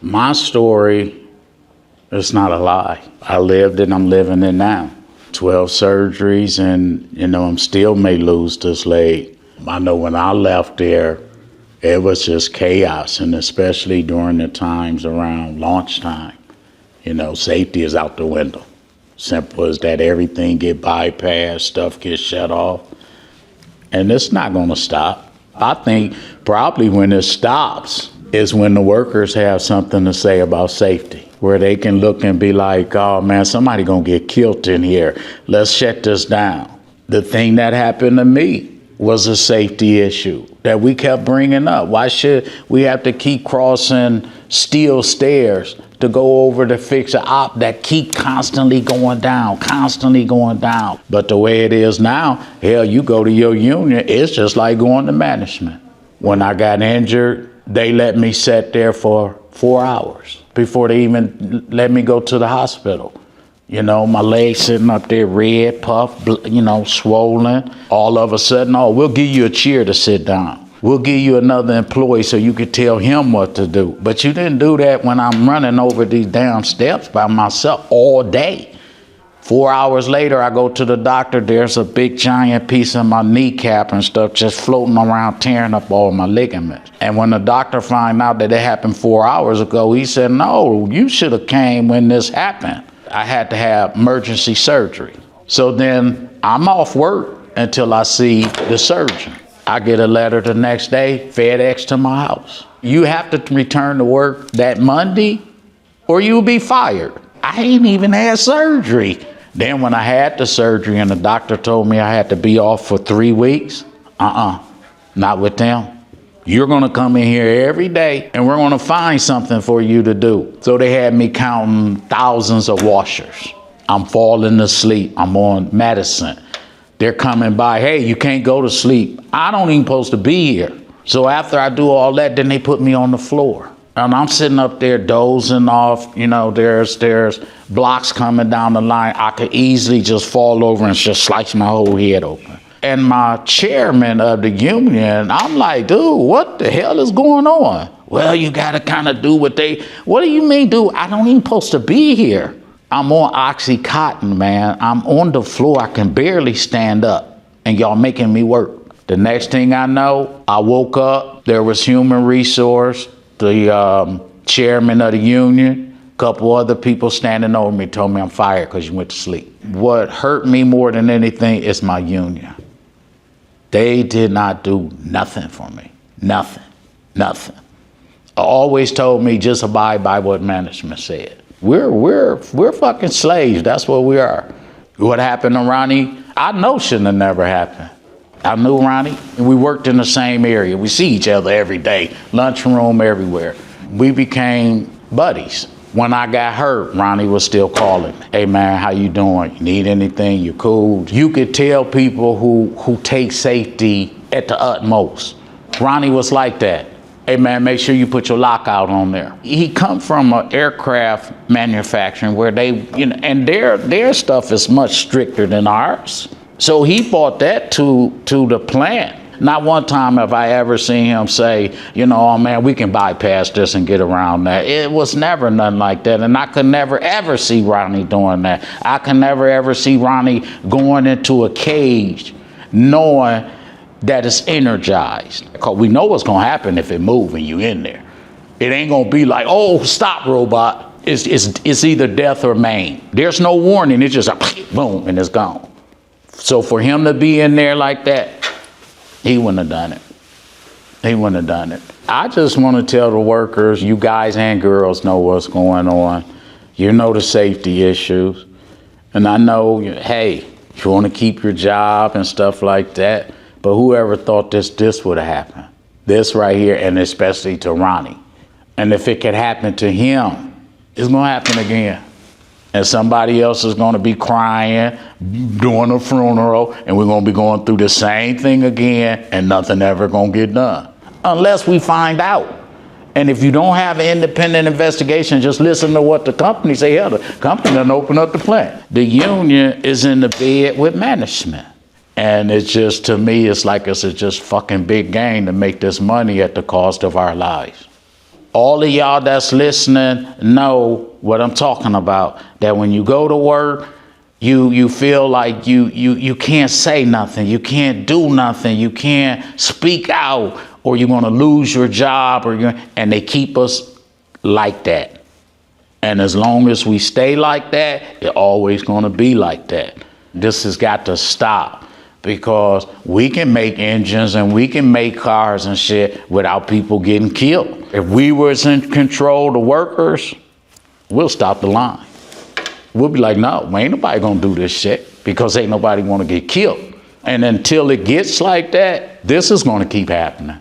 My story is not a lie. I lived it, I'm living it now. 12 surgeries and, I'm still may lose this leg. I know when I left there, it was just chaos, and especially during the times around launch time. Safety is out the window. Simple as that, everything get bypassed, stuff gets shut off. And it's not gonna stop. I think probably when it stops is when the workers have something to say about safety, where they can look and be like, oh man, somebody gonna get killed in here. Let's shut this down. The thing that happened to me was a safety issue that we kept bringing up. Why should we have to keep crossing steel stairs to go over to fix an op that keep constantly going down? But the way it is now, hell, you go to your union, it's just like going to management. When I got injured, they let me sit there for 4 hours before they even let me go to the hospital. My legs sitting up there red, puffed, swollen. All of a sudden, oh, we'll give you a chair to sit down. We'll give you another employee so you could tell him what to do. But you didn't do that when I'm running over these damn steps by myself all day. 4 hours later, I go to the doctor. There's a big giant piece of my kneecap and stuff just floating around, tearing up all my ligaments. And when the doctor found out that it happened 4 hours ago, he said, no, you should have came when this happened. I had to have emergency surgery. So then I'm off work until I see the surgeon. I get a letter the next day, FedEx to my house. You have to return to work that Monday or you'll be fired. I ain't even had surgery. Then when I had the surgery and the doctor told me I had to be off for 3 weeks, not with them. You're gonna come in here every day and we're gonna find something for you to do. So they had me counting thousands of washers. I'm falling asleep, I'm on medicine. They're coming by, hey, you can't go to sleep. I don't even supposed to be here. So after I do all that, then they put me on the floor. And I'm sitting up there dozing off, there's blocks coming down the line. I could easily just fall over and just slice my whole head open. And my chairman of the union, I'm like, dude, what the hell is going on? Well, you gotta kind of do what do you mean, dude? I don't even supposed to be here. I'm on Oxycontin, man. I'm on the floor, I can barely stand up, and y'all making me work. The next thing I know, I woke up, there was human resource, the chairman of the union, a couple other people standing over me told me I'm fired because you went to sleep. What hurt me more than anything is my union. They did not do nothing for me. Nothing. Always told me just abide by what management said. We're fucking slaves. That's what we are. What happened to Ronnie, I know shouldn't have never happened. I knew Ronnie, and we worked in the same area. We see each other every day, lunchroom, everywhere. We became buddies. When I got hurt, Ronnie was still calling me. Hey man, how you doing? You need anything? You cool? You could tell people who take safety at the utmost. Ronnie was like that. Hey man, make sure you put your lockout on there. He come from an aircraft manufacturing where they, and their stuff is much stricter than ours. So he brought that to the plant. Not one time have I ever seen him say, oh man, we can bypass this and get around that. It was never nothing like that. And I could never ever see Ronnie doing that. I can never ever see Ronnie going into a cage knowing that it's energized. Because we know what's gonna happen if it moves and you in there. It ain't gonna be like, oh, stop robot. It's either death or maim. There's no warning, it's just a boom and it's gone. So for him to be in there like that, he wouldn't have done it. I just want to tell the workers, you guys and girls know what's going on. You know the safety issues. And I know, hey, you want to keep your job and stuff like that. But whoever thought this would have happened? This right here, and especially to Ronnie. And if it could happen to him, it's going to happen again. And somebody else is going to be crying, doing a funeral, and we're going to be going through the same thing again, and nothing ever going to get done. Unless we find out. And if you don't have an independent investigation, just listen to what the company say. Yeah, the company done open up the plant. The union is in the bed with management. And it's just, to me, it's like it's a just fucking big game to make this money at the cost of our lives. all of y'all that's listening know what I'm talking about. That when you go to work, you feel like you can't say nothing, you can't do nothing, you can't speak out, or you're gonna lose your job, and they keep us like that. And as long as we stay like that, it's always gonna be like that. This has got to stop, because we can make engines and we can make cars and shit without people getting killed. If we was in control, the workers, we'll stop the line. We'll be like, no, ain't nobody gonna do this shit, because ain't nobody wanna get killed. And until it gets like that, this is gonna keep happening.